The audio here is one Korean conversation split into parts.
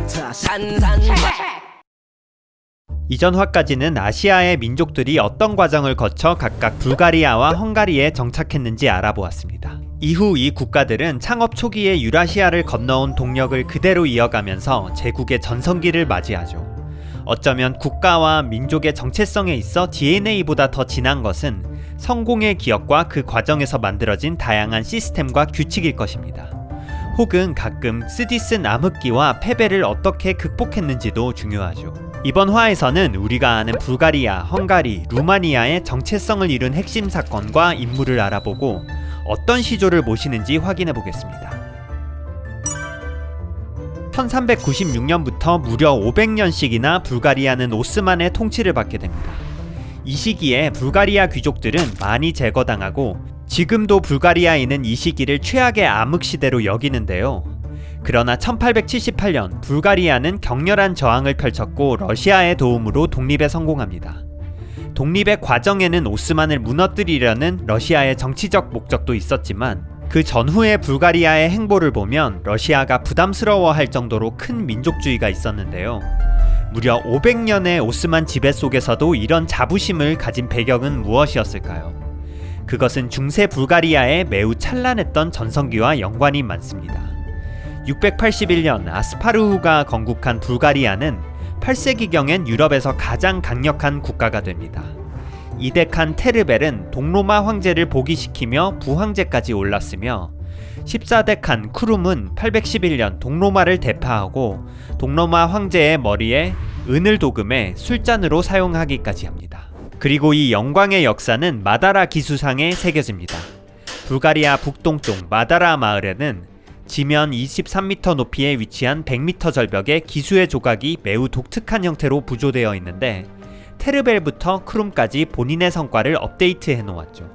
같아 산산 이전 화까지는 아시아의 민족들이 어떤 과정을 거쳐 각각 불가리아와 헝가리에 정착했는지 알아보았습니다. 이후 이 국가들은 창업 초기에 유라시아를 건너온 동력을 그대로 이어가면서 제국의 전성기를 맞이하죠. 어쩌면 국가와 민족의 정체성에 있어 DNA보다 더 진한 것은 성공의 기억과 그 과정에서 만들어진 다양한 시스템과 규칙일 것입니다. 혹은 가끔 쓰디쓴 암흑기와 패배를 어떻게 극복했는지도 중요하죠. 이번 화에서는 우리가 아는 불가리아, 헝가리, 루마니아의 정체성을 이룬 핵심 사건과 인물을 알아보고 어떤 시조를 모시는지 확인해 보겠습니다. 1396년부터 무려 500년씩이나 불가리아는 오스만의 통치를 받게 됩니다. 이 시기에 불가리아 귀족들은 많이 제거당하고 지금도 불가리아인은 이 시기를 최악의 암흑시대로 여기는데요. 그러나 1878년 불가리아는 격렬한 저항을 펼쳤고 러시아의 도움으로 독립에 성공합니다. 독립의 과정에는 오스만을 무너뜨리려는 러시아의 정치적 목적도 있었지만 그 전후의 불가리아의 행보를 보면 러시아가 부담스러워할 정도로 큰 민족주의가 있었는데요. 무려 500년의 오스만 지배 속에서도 이런 자부심을 가진 배경은 무엇이었을까요? 그것은 중세 불가리아의 매우 찬란했던 전성기와 연관이 많습니다. 681년 아스파르후가 건국한 불가리아는 8세기경엔 유럽에서 가장 강력한 국가가 됩니다. 이데칸 테르벨은 동로마 황제를 복위시키며 부황제까지 올랐으며 14대 칸 쿠룸은 811년 동로마를 대파하고 동로마 황제의 머리에 은을 도금해 술잔으로 사용하기까지 합니다. 그리고 이 영광의 역사는 마다라 기수상에 새겨집니다. 불가리아 북동쪽 마다라 마을에는 지면 23m 높이에 위치한 100m 절벽에 기수의 조각이 매우 독특한 형태로 부조되어 있는데 테르벨부터 크룸까지 본인의 성과를 업데이트해 놓았죠.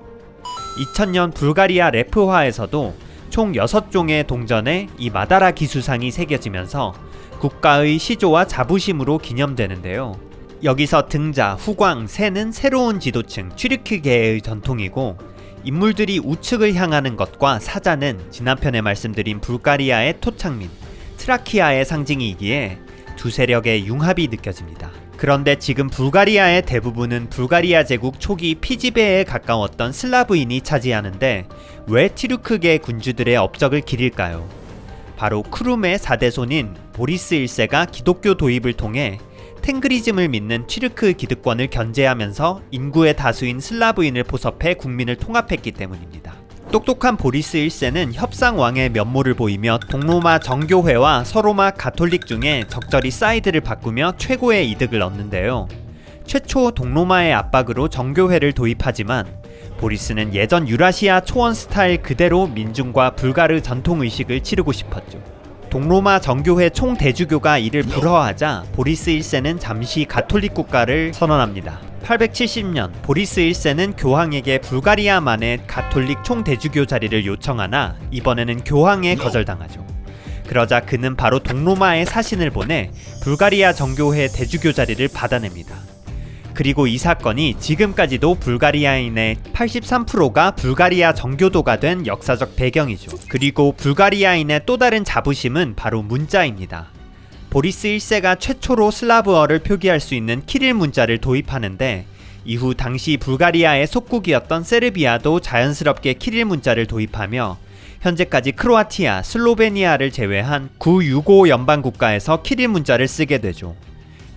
2000년 불가리아 래프화에서도 총 6종의 동전에 이 마다라 기수상이 새겨지면서 국가의 시조와 자부심으로 기념되는데요. 여기서 등자, 후광, 새는 새로운 지도층 취르크계의 전통이고 인물들이 우측을 향하는 것과 사자는 지난편에 말씀드린 불가리아의 토착민, 트라키아의 상징이기에 두 세력의 융합이 느껴집니다. 그런데 지금 불가리아의 대부분은 불가리아 제국 초기 피지배에 가까웠던 슬라브인이 차지하는데 왜 티르크계 군주들의 업적을 기릴까요? 바로 크룸의 4대 손인 보리스 1세가 기독교 도입을 통해 탱그리즘을 믿는 튀르크 기득권을 견제하면서 인구의 다수인 슬라브인을 포섭해 국민을 통합했기 때문입니다. 똑똑한 보리스 1세는 협상왕의 면모를 보이며 동로마 정교회와 서로마 가톨릭 중에 적절히 사이드를 바꾸며 최고의 이득을 얻는데요. 최초 동로마의 압박으로 정교회를 도입하지만 보리스는 예전 유라시아 초원 스타일 그대로 민중과 불가르 전통의식을 치르고 싶었죠. 동로마 정교회 총대주교가 이를 불허하자 보리스 1세는 잠시 가톨릭 국가를 선언합니다. 870년 보리스 1세는 교황에게 불가리아만의 가톨릭 총대주교 자리를 요청하나 이번에는 교황에 거절당하죠. 그러자 그는 바로 동로마에 사신을 보내 불가리아 정교회 대주교 자리를 받아냅니다. 그리고 이 사건이 지금까지도 불가리아인의 83%가 불가리아 정교도가 된 역사적 배경이죠. 그리고 불가리아인의 또 다른 자부심은 바로 문자입니다. 보리스 1세가 최초로 슬라브어를 표기할 수 있는 키릴 문자를 도입하는데 이후 당시 불가리아의 속국이었던 세르비아도 자연스럽게 키릴 문자를 도입하며 현재까지 크로아티아, 슬로베니아를 제외한 구유고 연방국가에서 키릴 문자를 쓰게 되죠.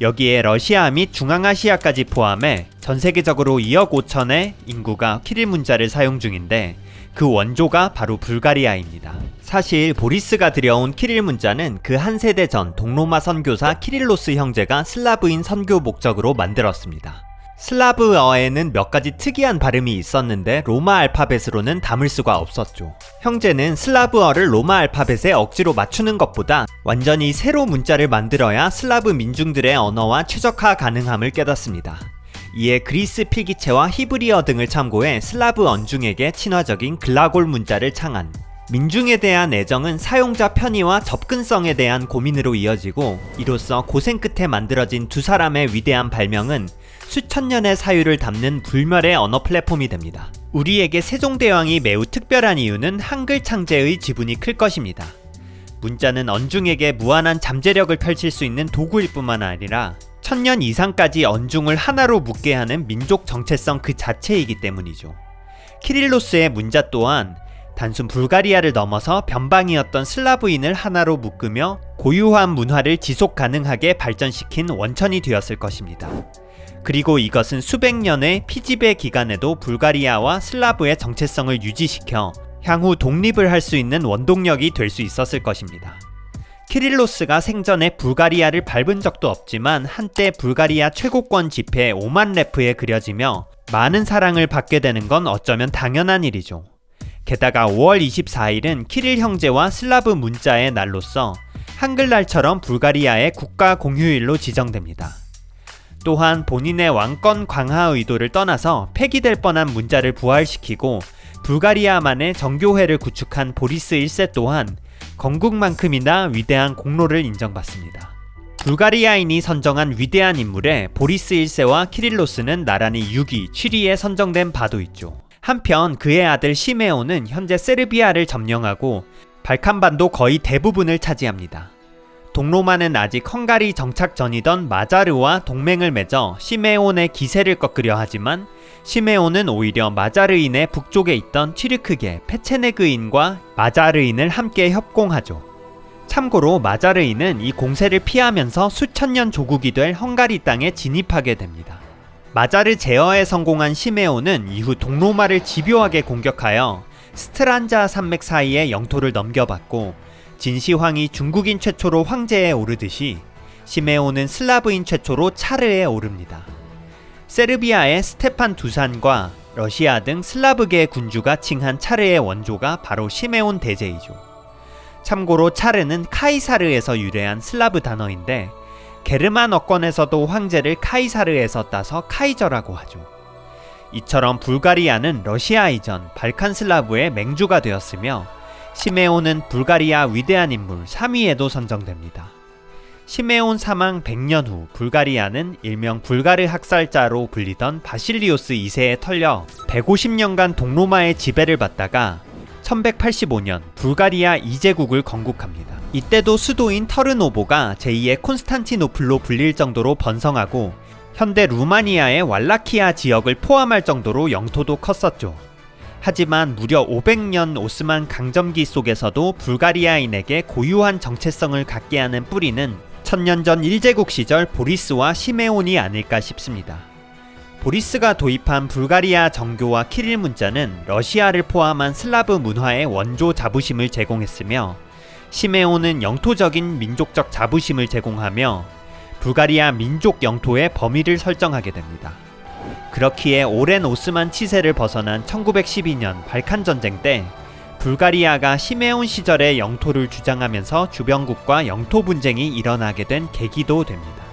여기에 러시아 및 중앙아시아까지 포함해 전세계적으로 2억 5천의 인구가 키릴 문자를 사용 중인데 그 원조가 바로 불가리아입니다. 사실 보리스가 들여온 키릴 문자는 그 한 세대 전 동로마 선교사 키릴로스 형제가 슬라브인 선교 목적으로 만들었습니다. 슬라브어에는 몇 가지 특이한 발음이 있었는데 로마 알파벳으로는 담을 수가 없었죠. 형제는 슬라브어를 로마 알파벳에 억지로 맞추는 것보다 완전히 새로 문자를 만들어야 슬라브 민중들의 언어와 최적화 가능함을 깨닫습니다. 이에 그리스 필기체와 히브리어 등을 참고해 슬라브 언중에게 친화적인 글라골 문자를 창안. 민중에 대한 애정은 사용자 편의와 접근성에 대한 고민으로 이어지고 이로써 고생 끝에 만들어진 두 사람의 위대한 발명은 수천 년의 사유를 담는 불멸의 언어 플랫폼이 됩니다. 우리에게 세종대왕이 매우 특별한 이유는 한글 창제의 지분이 클 것입니다. 문자는 언중에게 무한한 잠재력을 펼칠 수 있는 도구일 뿐만 아니라 1000년 이상까지 언중을 하나로 묶게 하는 민족 정체성 그 자체이기 때문이죠. 키릴로스의 문자 또한 단순 불가리아를 넘어서 변방이었던 슬라브인을 하나로 묶으며 고유한 문화를 지속 가능하게 발전시킨 원천이 되었을 것입니다. 그리고 이것은 수백 년의 피지배 기간에도 불가리아와 슬라브의 정체성을 유지시켜 향후 독립을 할 수 있는 원동력이 될 수 있었을 것입니다. 키릴로스가 생전에 불가리아를 밟은 적도 없지만 한때 불가리아 최고권 지폐 오만 레프에 그려지며 많은 사랑을 받게 되는 건 어쩌면 당연한 일이죠. 게다가 5월 24일은 키릴 형제와 슬라브 문자의 날로서 한글날처럼 불가리아의 국가 공휴일로 지정됩니다. 또한 본인의 왕권 강화 의도를 떠나서 폐기될 뻔한 문자를 부활시키고 불가리아만의 정교회를 구축한 보리스 1세 또한 건국만큼이나 위대한 공로를 인정받습니다. 불가리아인이 선정한 위대한 인물에 보리스 1세와 키릴로스는 나란히 6위, 7위에 선정된 바도 있죠. 한편 그의 아들 시메온은 현재 세르비아를 점령하고 발칸반도 거의 대부분을 차지합니다. 동로마는 아직 헝가리 정착 전이던 마자르와 동맹을 맺어 시메온의 기세를 꺾으려 하지만 시메온은 오히려 마자르인의 북쪽에 있던 튀르크계 페체네그인과 마자르인을 함께 협공하죠. 참고로 마자르인은 이 공세를 피하면서 수천 년 조국이 될 헝가리 땅에 진입하게 됩니다. 마자르 제어에 성공한 시메온은 이후 동로마를 집요하게 공격하여 스트란자 산맥 사이에 영토를 넘겨받고 진시황이 중국인 최초로 황제에 오르듯이 시메온은 슬라브인 최초로 차르에 오릅니다. 세르비아의 스테판 두산과 러시아 등 슬라브계 군주가 칭한 차르의 원조가 바로 시메온 대제이죠. 참고로 차르는 카이사르에서 유래한 슬라브 단어인데 게르만 어권에서도 황제를 카이사르에서 따서 카이저라고 하죠. 이처럼 불가리아는 러시아 이전 발칸 슬라브의 맹주가 되었으며 시메온은 불가리아 위대한 인물 3위에도 선정됩니다. 시메온 사망 100년 후 불가리아는 일명 불가르 학살자로 불리던 바실리오스 2세에 털려 150년간 동로마의 지배를 받다가 1185년 불가리아 이제국을 건국합니다. 이때도 수도인 터르노보가 제2의 콘스탄티노플로 불릴 정도로 번성하고 현대 루마니아의 왈라키아 지역을 포함할 정도로 영토도 컸었죠. 하지만 무려 500년 오스만 강점기 속에서도 불가리아인에게 고유한 정체성을 갖게 하는 뿌리는 1000년 전 일제국 시절 보리스와 시메온이 아닐까 싶습니다. 보리스가 도입한 불가리아 정교와 키릴 문자는 러시아를 포함한 슬라브 문화의 원조 자부심을 제공했으며 시메온은 영토적인 민족적 자부심을 제공하며 불가리아 민족 영토의 범위를 설정하게 됩니다. 그렇기에 오랜 오스만 치세를 벗어난 1912년 발칸 전쟁 때 불가리아가 시메온 시절의 영토를 주장하면서 주변국과 영토 분쟁이 일어나게 된 계기도 됩니다.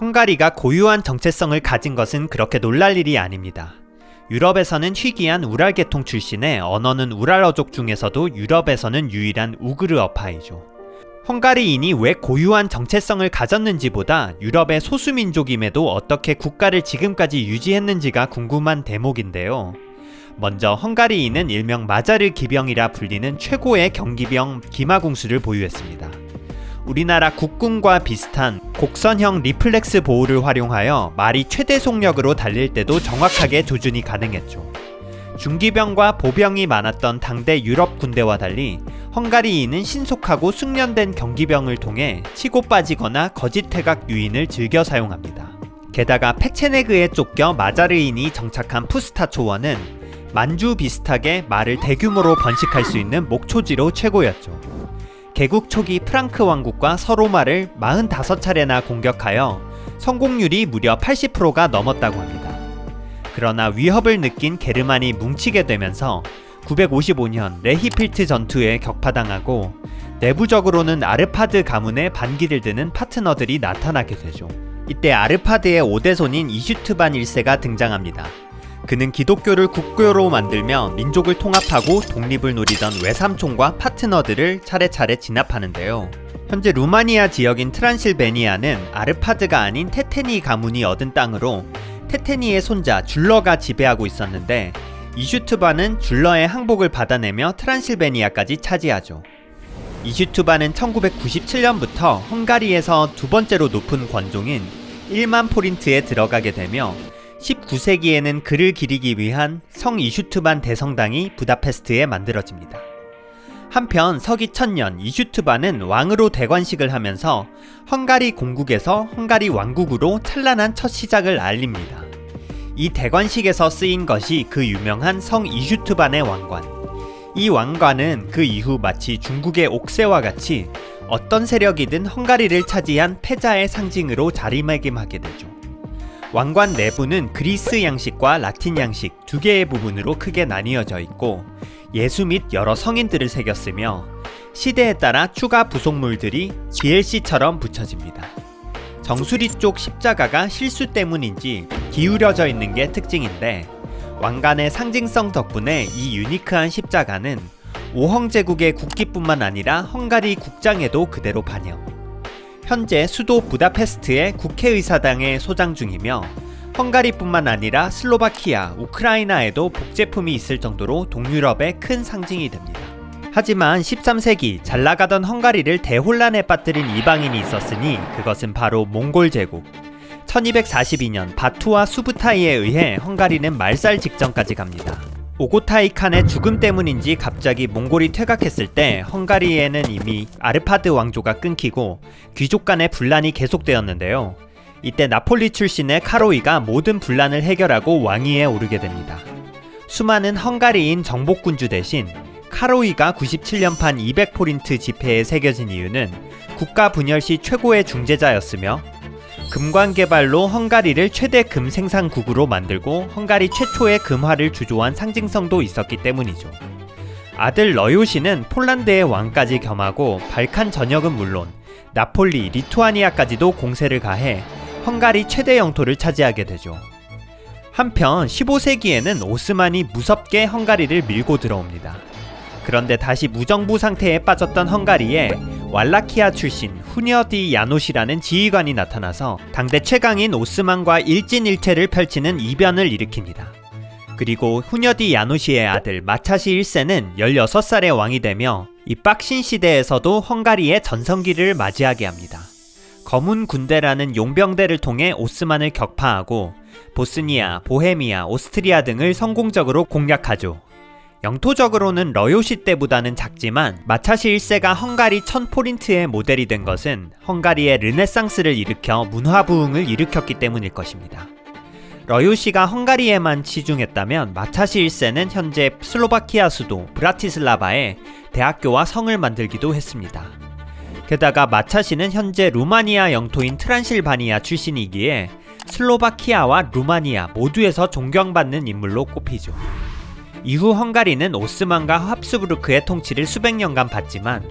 헝가리가 고유한 정체성을 가진 것은 그렇게 놀랄 일이 아닙니다. 유럽에서는 희귀한 우랄 계통 출신의 언어는 우랄어족 중에서도 유럽에서는 유일한 우그르어파이죠. 헝가리인이 왜 고유한 정체성을 가졌는지보다 유럽의 소수민족임에도 어떻게 국가를 지금까지 유지했는지가 궁금한 대목인데요. 먼저 헝가리인은 일명 마자르 기병이라 불리는 최고의 경기병 기마궁수를 보유했습니다. 우리나라 국군과 비슷한 곡선형 리플렉스 보호를 활용하여 말이 최대 속력으로 달릴 때도 정확하게 조준이 가능했죠. 중기병과 보병이 많았던 당대 유럽 군대와 달리 헝가리인은 신속하고 숙련된 경기병을 통해 치고 빠지거나 거짓 퇴각 유인을 즐겨 사용합니다. 게다가 페체네그에 쫓겨 마자르인이 정착한 푸스타 초원은 만주 비슷하게 말을 대규모로 번식할 수 있는 목초지로 최고였죠. 개국 초기 프랑크 왕국과 서로마를 45차례나 공격하여 성공률이 무려 80%가 넘었다고 합니다. 그러나 위협을 느낀 게르만이 뭉치게 되면서 955년 레히필트 전투에 격파당하고 내부적으로는 아르파드 가문의 반기를 드는 파트너들이 나타나게 되죠. 이때 아르파드의 5대손인 이슈트반 1세가 등장합니다. 그는 기독교를 국교로 만들며 민족을 통합하고 독립을 노리던 외삼촌과 파트너들을 차례차례 진압하는데요. 현재 루마니아 지역인 트란실베니아는 아르파드가 아닌 테테니 가문이 얻은 땅으로 테테니의 손자 줄러가 지배하고 있었는데 이슈투바는 줄러의 항복을 받아내며 트란실베니아까지 차지하죠. 이슈투바는 1997년부터 헝가리에서 두 번째로 높은 권종인 1만 포린트에 들어가게 되며 19세기에는 그를 기리기 위한 성 이슈투반 대성당이 부다페스트에 만들어집니다. 한편 서기 1000년 이슈투바는 왕으로 대관식을 하면서 헝가리 공국에서 헝가리 왕국으로 찬란한 첫 시작을 알립니다. 이 대관식에서 쓰인 것이 그 유명한 성 이슈투반의 왕관. 이 왕관은 그 이후 마치 중국의 옥새와 같이 어떤 세력이든 헝가리를 차지한 패자의 상징으로 자리매김하게 되죠. 왕관 내부는 그리스 양식과 라틴 양식 두 개의 부분으로 크게 나뉘어져 있고 예수 및 여러 성인들을 새겼으며 시대에 따라 추가 부속물들이 DLC처럼 붙여집니다. 정수리 쪽 십자가가 실수 때문인지 기울여져 있는 게 특징인데 왕관의 상징성 덕분에 이 유니크한 십자가는 오헝제국의 국기뿐만 아니라 헝가리 국장에도 그대로 반영. 현재 수도 부다페스트의 국회의사당에 소장 중이며 헝가리뿐만 아니라 슬로바키아, 우크라이나에도 복제품이 있을 정도로 동유럽의 큰 상징이 됩니다. 하지만 13세기 잘 나가던 헝가리를 대혼란에 빠뜨린 이방인이 있었으니 그것은 바로 몽골 제국. 1242년 바투와 수부타이에 의해 헝가리는 말살 직전까지 갑니다. 오고타이 칸의 죽음 때문인지 갑자기 몽골이 퇴각했을 때 헝가리에는 이미 아르파드 왕조가 끊기고 귀족 간의 분란이 계속되었는데요. 이때 나폴리 출신의 카로이가 모든 분란을 해결하고 왕위에 오르게 됩니다. 수많은 헝가리인 정복군주 대신 카로이가 97년판 200포린트 지폐에 새겨진 이유는 국가 분열 시 최고의 중재자였으며 금관 개발로 헝가리를 최대 금 생산국으로 만들고 헝가리 최초의 금화를 주조한 상징성도 있었기 때문이죠. 아들 러요시는 폴란드의 왕까지 겸하고 발칸 전역은 물론 나폴리, 리투아니아까지도 공세를 가해 헝가리 최대 영토를 차지하게 되죠. 한편 15세기에는 오스만이 무섭게 헝가리를 밀고 들어옵니다. 그런데 다시 무정부 상태에 빠졌던 헝가리에 왈라키아 출신 후녀디 야노시라는 지휘관이 나타나서 당대 최강인 오스만과 일진일퇴를 펼치는 이변을 일으킵니다. 그리고 후녀디 야노시의 아들 마차시 1세는 16살의 왕이 되며 이 빡신 시대에서도 헝가리의 전성기를 맞이하게 합니다. 검은 군대라는 용병대를 통해 오스만을 격파하고 보스니아, 보헤미아, 오스트리아 등을 성공적으로 공략하죠. 영토적으로는 러요시 때보다는 작지만 마차시 1세가 헝가리 1000포린트의 모델이 된 것은 헝가리의 르네상스를 일으켜 문화부흥을 일으켰기 때문일 것입니다. 러요시가 헝가리에만 치중했다면 마차시 1세는 현재 슬로바키아 수도 브라티슬라바에 대학교와 성을 만들기도 했습니다. 게다가 마차시는 현재 루마니아 영토인 트란실바니아 출신이기에 슬로바키아와 루마니아 모두에서 존경받는 인물로 꼽히죠. 이후 헝가리는 오스만과 합스부르크의 통치를 수백 년간 받지만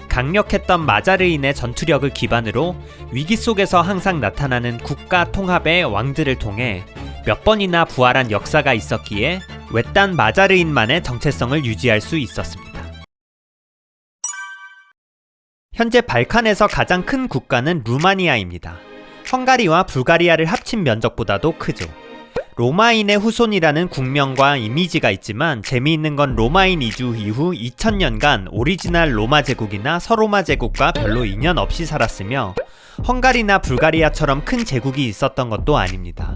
강력했던 마자르인의 전투력을 기반으로 위기 속에서 항상 나타나는 국가 통합의 왕들을 통해 몇 번이나 부활한 역사가 있었기에 외딴 마자르인만의 정체성을 유지할 수 있었습니다. 현재 발칸에서 가장 큰 국가는 루마니아입니다. 헝가리와 불가리아를 합친 면적보다도 크죠. 로마인의 후손이라는 국명과 이미지가 있지만 재미있는 건 로마인 이주 이후 2000년간 오리지널 로마 제국이나 서로마 제국과 별로 인연 없이 살았으며 헝가리나 불가리아처럼 큰 제국이 있었던 것도 아닙니다.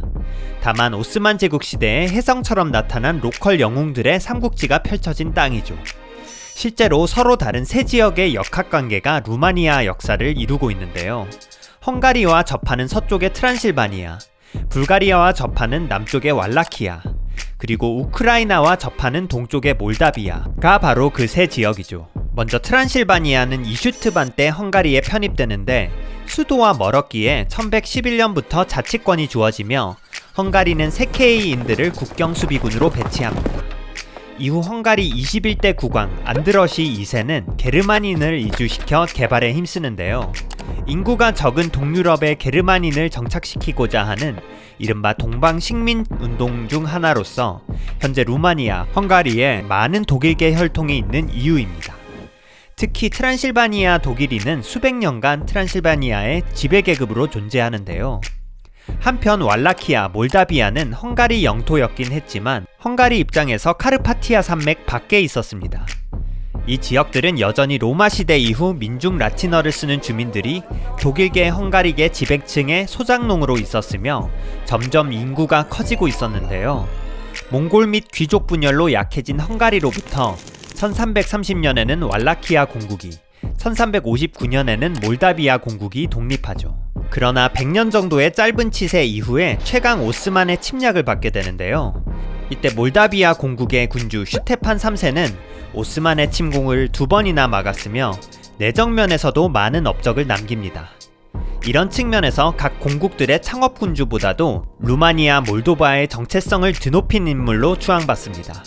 다만 오스만 제국 시대에 혜성처럼 나타난 로컬 영웅들의 삼국지가 펼쳐진 땅이죠. 실제로 서로 다른 세 지역의 역학관계가 루마니아 역사를 이루고 있는데요. 헝가리와 접하는 서쪽의 트란실바니아, 불가리아와 접하는 남쪽의 왈라키아, 그리고 우크라이나와 접하는 동쪽의 몰다비아가 바로 그 세 지역이죠. 먼저 트란실바니아는 이슈트반 때 헝가리에 편입되는데 수도와 멀었기에 1111년부터 자치권이 주어지며 헝가리는 세케이인들을 국경 수비군으로 배치합니다. 이후 헝가리 21대 국왕 안드러시 2세는 게르만인을 이주시켜 개발에 힘쓰는데요. 인구가 적은 동유럽의 게르만인을 정착시키고자 하는 이른바 동방식민운동 중 하나로서 현재 루마니아, 헝가리에 많은 독일계 혈통이 있는 이유입니다. 특히 트란실바니아 독일인은 수백 년간 트란실바니아의 지배계급으로 존재하는데요. 한편 왈라키아, 몰다비아는 헝가리 영토였긴 했지만 헝가리 입장에서 카르파티아 산맥 밖에 있었습니다. 이 지역들은 여전히 로마 시대 이후 민중 라틴어를 쓰는 주민들이 독일계, 헝가리계 지배층의 소작농으로 있었으며 점점 인구가 커지고 있었는데요. 몽골 및 귀족 분열로 약해진 헝가리로부터 1330년에는 왈라키아 공국이, 1359년에는 몰다비아 공국이 독립하죠. 그러나 100년 정도의 짧은 치세 이후에 최강 오스만의 침략을 받게 되는데요. 이때 몰다비아 공국의 군주 슈테판 3세는 오스만의 침공을 2번이나 막았으며 내정면에서도 많은 업적을 남깁니다. 이런 측면에서 각 공국들의 창업 군주보다도 루마니아, 몰도바의 정체성을 드높인 인물로 추앙받습니다.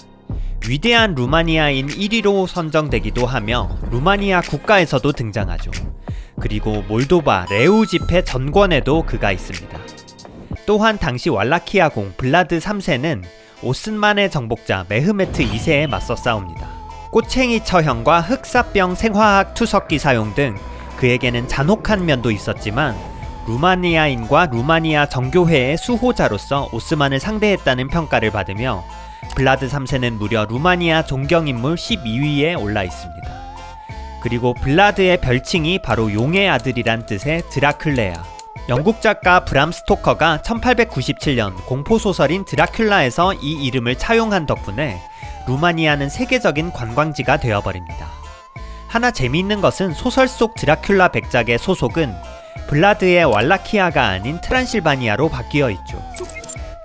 위대한 루마니아인 1위로 선정되기도 하며 루마니아 국가에서도 등장하죠. 그리고 몰도바 레우 지페 전권에도 그가 있습니다. 또한 당시 왈라키아 공 블라드 3세는 오스만의 정복자 메흐메트 2세에 맞서 싸웁니다. 꼬챙이 처형과 흑사병 생화학 투석기 사용 등 그에게는 잔혹한 면도 있었지만 루마니아인과 루마니아 정교회의 수호자로서 오스만을 상대했다는 평가를 받으며 블라드 3세는 무려 루마니아 존경인물 12위에 올라 있습니다. 그리고 블라드의 별칭이 바로 용의 아들이란 뜻의 드라큘레아. 영국 작가 브람 스토커가 1897년 공포소설인 드라큘라에서 이 이름을 차용한 덕분에 루마니아는 세계적인 관광지가 되어버립니다. 하나 재미있는 것은 소설 속 드라큘라 백작의 소속은 블라드의 왈라키아가 아닌 트란실바니아로 바뀌어 있죠.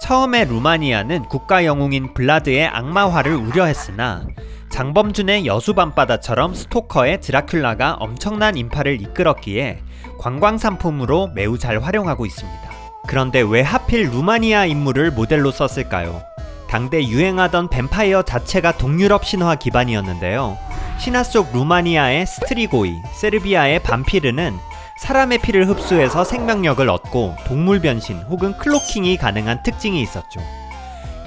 처음에 루마니아는 국가 영웅인 블라드의 악마화를 우려했으나 장범준의 여수 밤바다처럼 스토커의 드라큘라가 엄청난 인파를 이끌었기에 관광 상품으로 매우 잘 활용하고 있습니다. 그런데 왜 하필 루마니아 인물을 모델로 썼을까요? 당대 유행하던 뱀파이어 자체가 동유럽 신화 기반이었는데요. 신화 속 루마니아의 스트리고이, 세르비아의 밤피르는 사람의 피를 흡수해서 생명력을 얻고 동물 변신 혹은 클로킹이 가능한 특징이 있었죠.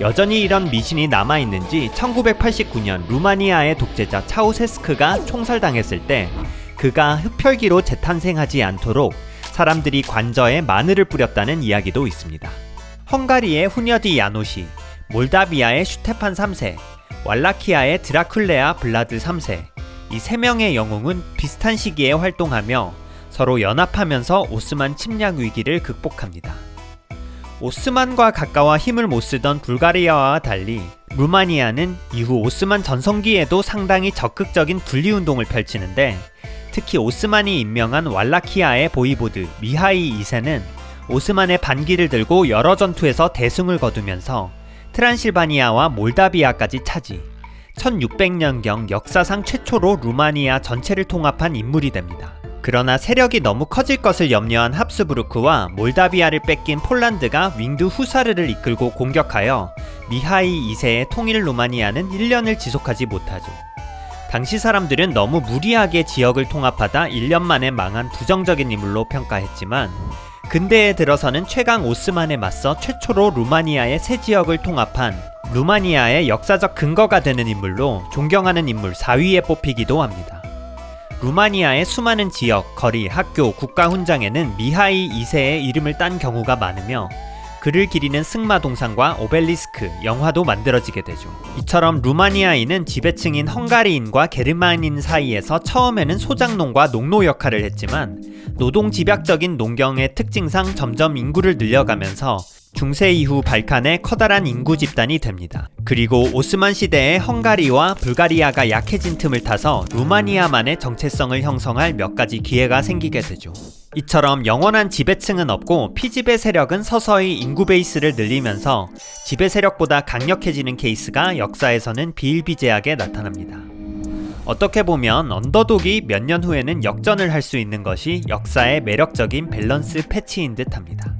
여전히 이런 미신이 남아있는지 1989년 루마니아의 독재자 차우세스크가 총살당했을 때 그가 흡혈귀로 재탄생하지 않도록 사람들이 관저에 마늘을 뿌렸다는 이야기도 있습니다. 헝가리의 후녀디 야노시, 몰다비아의 슈테판 3세, 왈라키아의 드라큘레아 블라드 3세, 이 3명의 영웅은 비슷한 시기에 활동하며 서로 연합하면서 오스만 침략 위기를 극복합니다. 오스만과 가까워 힘을 못 쓰던 불가리아와 달리 루마니아는 이후 오스만 전성기에도 상당히 적극적인 분리운동을 펼치는데 특히 오스만이 임명한 왈라키아의 보이보드 미하이 2세는 오스만의 반기를 들고 여러 전투에서 대승을 거두면서 트란실바니아와 몰다비아까지 차지, 1600년경 역사상 최초로 루마니아 전체를 통합한 인물이 됩니다. 그러나 세력이 너무 커질 것을 염려한 합스부르크와 몰다비아를 뺏긴 폴란드가 윙드 후사르를 이끌고 공격하여 미하이 2세의 통일 루마니아는 1년을 지속하지 못하죠. 당시 사람들은 너무 무리하게 지역을 통합하다 1년 만에 망한 부정적인 인물로 평가했지만 근대에 들어서는 최강 오스만에 맞서 최초로 루마니아의 새 지역을 통합한 루마니아의 역사적 근거가 되는 인물로 존경하는 인물 4위에 뽑히기도 합니다. 루마니아의 수많은 지역, 거리, 학교, 국가 훈장에는 미하이 2세의 이름을 딴 경우가 많으며 그를 기리는 승마 동상과 오벨리스크, 영화도 만들어지게 되죠. 이처럼 루마니아인은 지배층인 헝가리인과 게르만인 사이에서 처음에는 소작농과 농노 역할을 했지만 노동 집약적인 농경의 특징상 점점 인구를 늘려가면서 중세 이후 발칸의 커다란 인구 집단이 됩니다. 그리고 오스만 시대에 헝가리와 불가리아가 약해진 틈을 타서 루마니아만의 정체성을 형성할 몇 가지 기회가 생기게 되죠. 이처럼 영원한 지배층은 없고 피지배 세력은 서서히 인구 베이스를 늘리면서 지배 세력보다 강력해지는 케이스가 역사에서는 비일비재하게 나타납니다. 어떻게 보면 언더독이 몇 년 후에는 역전을 할 수 있는 것이 역사의 매력적인 밸런스 패치인 듯합니다.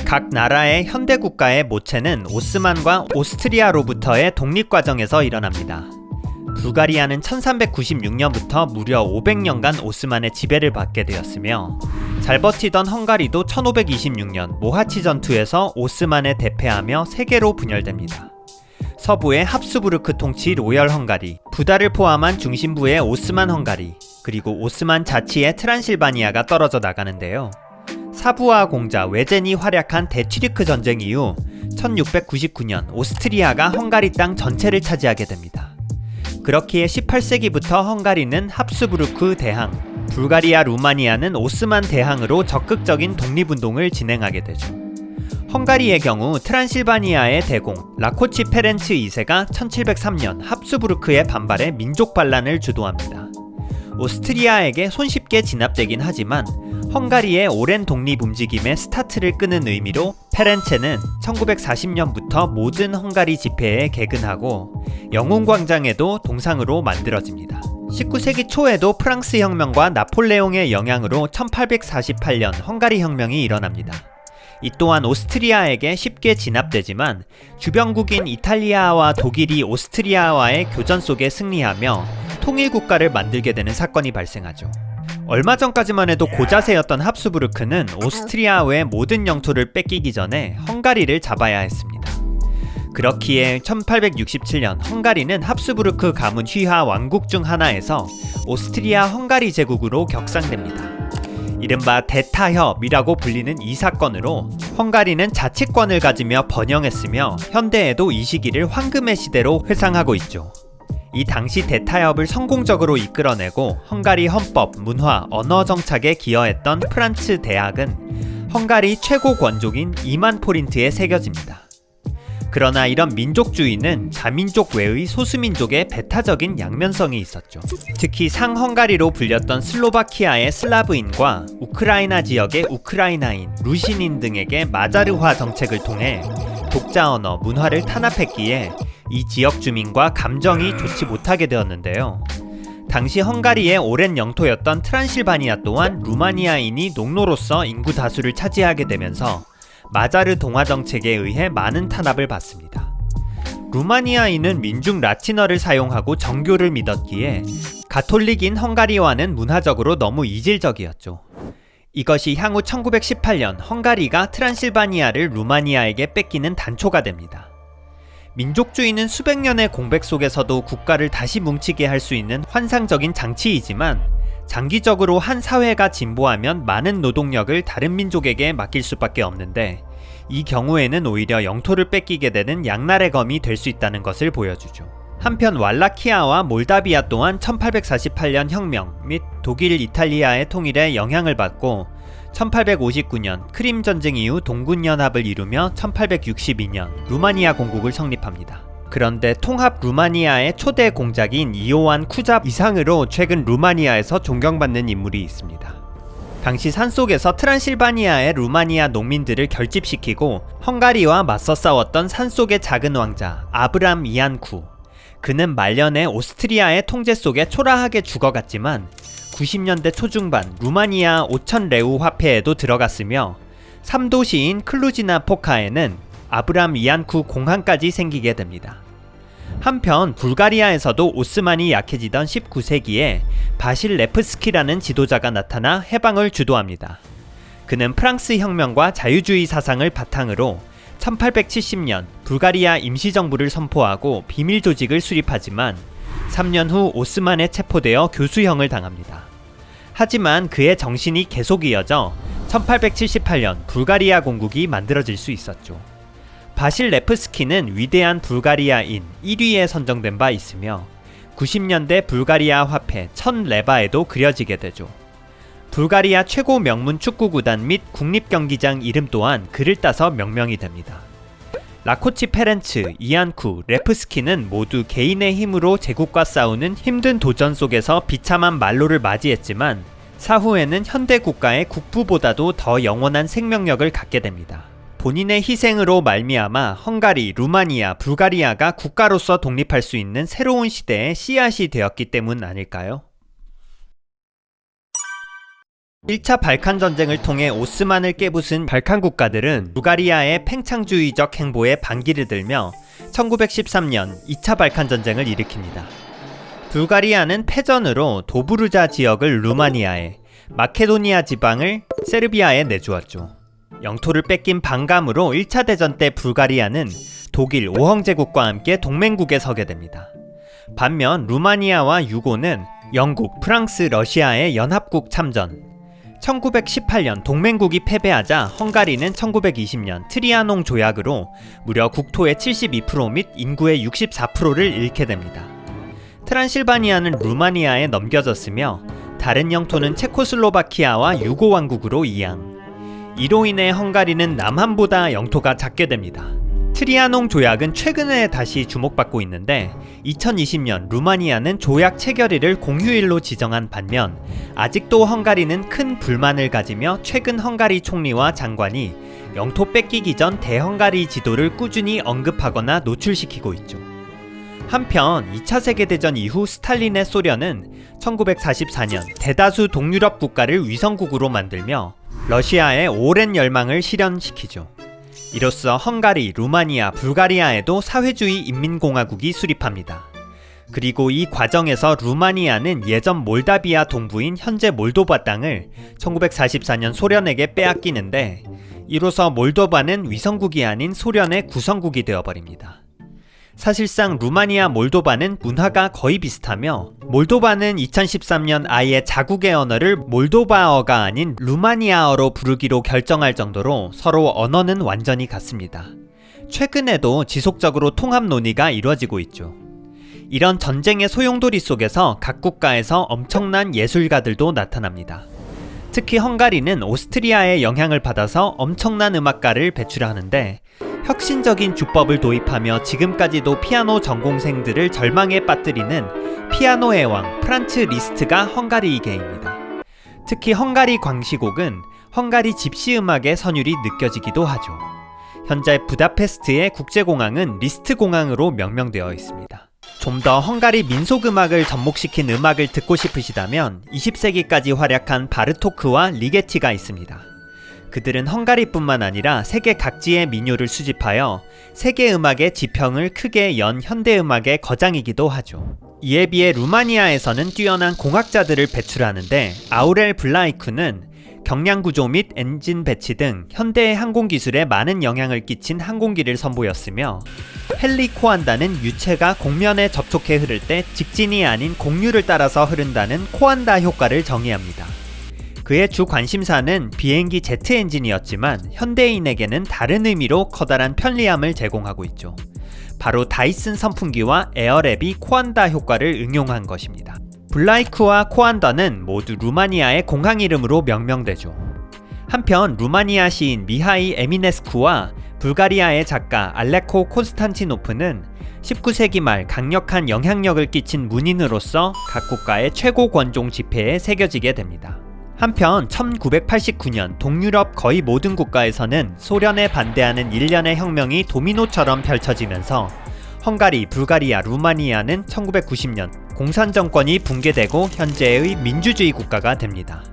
각 나라의 현대 국가의 모체는 오스만과 오스트리아로부터의 독립 과정에서 일어납니다. 불가리아는 1396년부터 무려 500년간 오스만의 지배를 받게 되었으며 잘 버티던 헝가리도 1526년 모하치 전투에서 오스만에 대패하며 세 개로 분열됩니다. 서부의 합스부르크 통치 로열 헝가리, 부다를 포함한 중심부의 오스만 헝가리, 그리고 오스만 자치의 트란실바니아가 떨어져 나가는데요. 사부와 공자 외젠이 활약한 대튀르크 전쟁 이후 1699년 오스트리아가 헝가리 땅 전체를 차지하게 됩니다. 그렇기에 18세기부터 헝가리는 합스부르크 대항, 불가리아 루마니아는 오스만 대항으로 적극적인 독립운동을 진행하게 되죠. 헝가리의 경우 트란실바니아의 대공 라코치 페렌츠 2세가 1703년 합스부르크의 반발에 민족 반란을 주도합니다. 오스트리아에게 손쉽게 진압되긴 하지만 헝가리의 오랜 독립 움직임의 스타트를 끄는 의미로 페렌체는 1940년부터 모든 헝가리 집회에 개근하고 영웅광장에도 동상으로 만들어집니다. 19세기 초에도 프랑스 혁명과 나폴레옹의 영향으로 1848년 헝가리 혁명이 일어납니다. 이 또한 오스트리아에게 쉽게 진압되지만 주변국인 이탈리아와 독일이 오스트리아와의 교전 속에 승리하며 통일국가를 만들게 되는 사건이 발생하죠. 얼마 전까지만 해도 고자세였던 합스부르크는 오스트리아의 모든 영토를 뺏기기 전에 헝가리를 잡아야 했습니다. 그렇기에 1867년 헝가리는 합스부르크 가문 휘하 왕국 중 하나에서 오스트리아 헝가리 제국으로 격상됩니다. 이른바 대타협이라고 불리는 이 사건으로 헝가리는 자치권을 가지며 번영했으며 현대에도 이 시기를 황금의 시대로 회상하고 있죠. 이 당시 대타협을 성공적으로 이끌어내고 헝가리 헌법, 문화, 언어 정착에 기여했던 프란츠 대학은 헝가리 최고 권족인 2만 포린트에 새겨집니다. 그러나 이런 민족주의는 자민족 외의 소수민족의 배타적인 양면성이 있었죠. 특히 상헝가리로 불렸던 슬로바키아의 슬라브인과 우크라이나 지역의 우크라이나인, 루신인 등에게 마자르화 정책을 통해 독자 언어, 문화를 탄압했기에 이 지역 주민과 감정이 좋지 못하게 되었는데요. 당시 헝가리의 오랜 영토였던 트란실바니아 또한 루마니아인이 농노로서 인구 다수를 차지하게 되면서 마자르 동화 정책에 의해 많은 탄압을 받습니다. 루마니아인은 민중 라틴어를 사용하고 정교를 믿었기에 가톨릭인 헝가리와는 문화적으로 너무 이질적이었죠. 이것이 향후 1918년 헝가리가 트란실바니아를 루마니아에게 뺏기는 단초가 됩니다. 민족주의는 수백 년의 공백 속에서도 국가를 다시 뭉치게 할 수 있는 환상적인 장치이지만 장기적으로 한 사회가 진보하면 많은 노동력을 다른 민족에게 맡길 수밖에 없는데 이 경우에는 오히려 영토를 뺏기게 되는 양날의 검이 될 수 있다는 것을 보여주죠. 한편 왈라키아와 몰다비아 또한 1848년 혁명 및 독일 이탈리아의 통일에 영향을 받고 1859년 크림 전쟁 이후 동군연합을 이루며 1862년 루마니아 공국을 성립합니다. 그런데 통합 루마니아의 초대 공작인 이오안 쿠잡 이상으로 최근 루마니아에서 존경받는 인물이 있습니다. 당시 산속에서 트란실바니아의 루마니아 농민들을 결집시키고 헝가리와 맞서 싸웠던 산속의 작은 왕자 아브람 이안쿠. 그는 말년에 오스트리아의 통제 속에 초라하게 죽어갔지만 90년대 초중반 루마니아 5천 레우 화폐에도 들어갔으며 3도시인 클루지나 포카에는 아브람 이안쿠 공항까지 생기게 됩니다. 한편 불가리아에서도 오스만이 약해지던 19세기에 바실 레프스키라는 지도자가 나타나 해방을 주도합니다. 그는 프랑스 혁명과 자유주의 사상을 바탕으로 1870년 불가리아 임시정부를 선포하고 비밀 조직을 수립하지만 3년 후 오스만에 체포되어 교수형을 당합니다. 하지만 그의 정신이 계속 이어져 1878년 불가리아 공국이 만들어질 수 있었죠. 바실 레프스키는 위대한 불가리아인 1위에 선정된 바 있으며 90년대 불가리아 화폐 1000레바에도 그려지게 되죠. 불가리아 최고 명문 축구구단 및 국립경기장 이름 또한 그를 따서 명명이 됩니다. 라코치 페렌츠, 이안쿠, 레프스키는 모두 개인의 힘으로 제국과 싸우는 힘든 도전 속에서 비참한 말로를 맞이했지만 사후에는 현대 국가의 국부보다도 더 영원한 생명력을 갖게 됩니다. 본인의 희생으로 말미암아 헝가리, 루마니아, 불가리아가 국가로서 독립할 수 있는 새로운 시대의 씨앗이 되었기 때문 아닐까요? 1차 발칸 전쟁을 통해 오스만을 깨부순 발칸 국가들은 불가리아의 팽창주의적 행보에 반기를 들며 1913년 2차 발칸 전쟁을 일으킵니다. 불가리아는 패전으로 도브루자 지역을 루마니아에, 마케도니아 지방을 세르비아에 내주었죠. 영토를 뺏긴 반감으로 1차 대전 때 불가리아는 독일 5형제국과 함께 동맹국에 서게 됩니다. 반면 루마니아와 유고는 영국, 프랑스, 러시아의 연합국 참전, 1918년 동맹국이 패배하자 헝가리는 1920년 트리아농 조약으로 무려 국토의 72% 및 인구의 64%를 잃게 됩니다. 트란실바니아는 루마니아에 넘겨졌으며 다른 영토는 체코슬로바키아와 유고왕국으로 이양. 이로 인해 헝가리는 남한보다 영토가 작게 됩니다. 트리아농 조약은 최근에 다시 주목받고 있는데 2020년 루마니아는 조약 체결일을 공휴일로 지정한 반면 아직도 헝가리는 큰 불만을 가지며 최근 헝가리 총리와 장관이 영토 뺏기기 전 대헝가리 지도를 꾸준히 언급하거나 노출시키고 있죠. 한편 2차 세계대전 이후 스탈린의 소련은 1944년 대다수 동유럽 국가를 위성국으로 만들며 러시아의 오랜 열망을 실현시키죠. 이로써 헝가리, 루마니아, 불가리아에도 사회주의 인민공화국이 수립합니다. 그리고 이 과정에서 루마니아는 예전 몰다비아 동부인 현재 몰도바 땅을 1944년 소련에게 빼앗기는데 이로써 몰도바는 위성국이 아닌 소련의 구성국이 되어버립니다. 사실상 루마니아, 몰도바는 문화가 거의 비슷하며 몰도바는 2013년 아예 자국의 언어를 몰도바어가 아닌 루마니아어로 부르기로 결정할 정도로 서로 언어는 완전히 같습니다. 최근에도 지속적으로 통합 논의가 이루어지고 있죠. 이런 전쟁의 소용돌이 속에서 각 국가에서 엄청난 예술가들도 나타납니다. 특히 헝가리는 오스트리아의 영향을 받아서 엄청난 음악가를 배출하는데 혁신적인 주법을 도입하며 지금까지도 피아노 전공생들을 절망에 빠뜨리는 피아노의 왕 프란츠 리스트가 헝가리계입니다. 특히 헝가리 광시곡은 헝가리 집시 음악의 선율이 느껴지기도 하죠. 현재 부다페스트의 국제공항은 리스트 공항으로 명명되어 있습니다. 좀 더 헝가리 민속음악을 접목시킨 음악을 듣고 싶으시다면 20세기까지 활약한 바르토크와 리게티가 있습니다. 그들은 헝가리뿐만 아니라 세계 각지의 민요를 수집하여 세계 음악의 지평을 크게 연 현대음악의 거장이기도 하죠. 이에 비해 루마니아에서는 뛰어난 공학자들을 배출하는데 아우렐 블라이쿠는 경량구조 및 엔진 배치 등 현대의 항공기술에 많은 영향을 끼친 항공기를 선보였으며 헨리 코안다는 유체가 공면에 접촉해 흐를 때 직진이 아닌 공류를 따라서 흐른다는 코안다 효과를 정의합니다. 그의 주 관심사는 비행기 제트 엔진이었지만 현대인에게는 다른 의미로 커다란 편리함을 제공하고 있죠. 바로 다이슨 선풍기와 에어랩이 코안다 효과를 응용한 것입니다. 블라이크와 코안다는 모두 루마니아의 공항 이름으로 명명되죠. 한편 루마니아 시인 미하이 에미네스쿠와 불가리아의 작가 알레코 콘스탄티노프는 19세기 말 강력한 영향력을 끼친 문인으로서 각 국가의 최고 권종 지폐에 새겨지게 됩니다. 한편 1989년 동유럽 거의 모든 국가에서는 소련에 반대하는 일련의 혁명이 도미노처럼 펼쳐지면서 헝가리, 불가리아, 루마니아는 1990년 공산정권이 붕괴되고 현재의 민주주의 국가가 됩니다.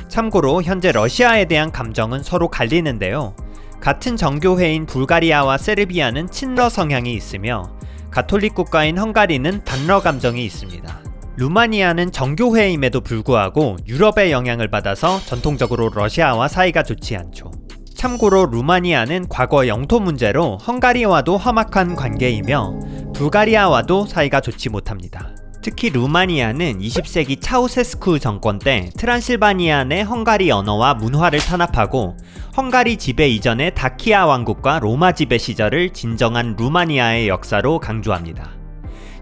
참고로 현재 러시아에 대한 감정은 서로 갈리는데요. 같은 정교회인 불가리아와 세르비아는 친러 성향이 있으며 가톨릭 국가인 헝가리는 반러 감정이 있습니다. 루마니아는 정교회임에도 불구하고 유럽의 영향을 받아서 전통적으로 러시아와 사이가 좋지 않죠. 참고로 루마니아는 과거 영토 문제로 헝가리와도 험악한 관계이며 불가리아와도 사이가 좋지 못합니다. 특히 루마니아는 20세기 차우세스쿠 정권 때 트란실바니아 내 헝가리 언어와 문화를 탄압하고 헝가리 지배 이전의 다키아 왕국과 로마 지배 시절을 진정한 루마니아의 역사로 강조합니다.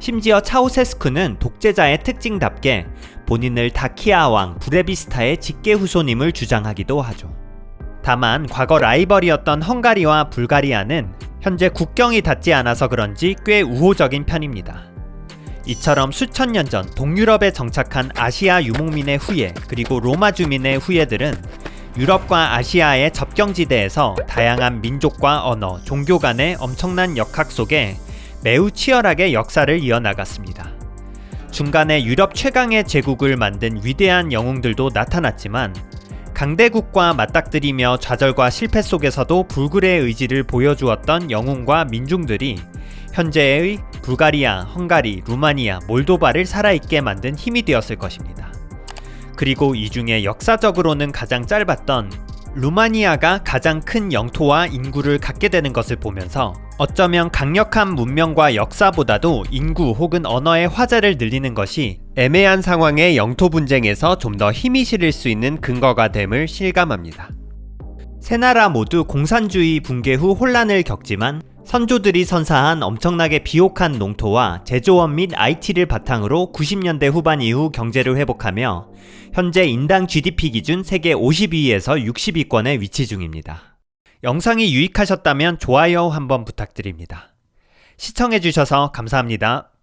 심지어 차우세스쿠는 독재자의 특징답게 본인을 다키아 왕 부레비스타의 직계 후손임을 주장하기도 하죠. 다만 과거 라이벌이었던 헝가리와 불가리아는 현재 국경이 닿지 않아서 그런지 꽤 우호적인 편입니다. 이처럼 수천 년 전 동유럽에 정착한 아시아 유목민의 후예 그리고 로마 주민의 후예들은 유럽과 아시아의 접경지대에서 다양한 민족과 언어, 종교 간의 엄청난 역학 속에 매우 치열하게 역사를 이어나갔습니다. 중간에 유럽 최강의 제국을 만든 위대한 영웅들도 나타났지만 강대국과 맞닥뜨리며 좌절과 실패 속에서도 불굴의 의지를 보여주었던 영웅과 민중들이 현재의 불가리아, 헝가리, 루마니아, 몰도바를 살아있게 만든 힘이 되었을 것입니다. 그리고 이 중에 역사적으로는 가장 짧았던 루마니아가 가장 큰 영토와 인구를 갖게 되는 것을 보면서 어쩌면 강력한 문명과 역사보다도 인구 혹은 언어의 화자를 늘리는 것이 애매한 상황의 영토 분쟁에서 좀 더 힘이 실릴 수 있는 근거가 됨을 실감합니다. 세 나라 모두 공산주의 붕괴 후 혼란을 겪지만 선조들이 선사한 엄청나게 비옥한 농토와 제조업 및 IT를 바탕으로 90년대 후반 이후 경제를 회복하며 현재 인당 GDP 기준 세계 50위에서 60위권에 위치 중입니다. 영상이 유익하셨다면 좋아요 한번 부탁드립니다. 시청해주셔서 감사합니다.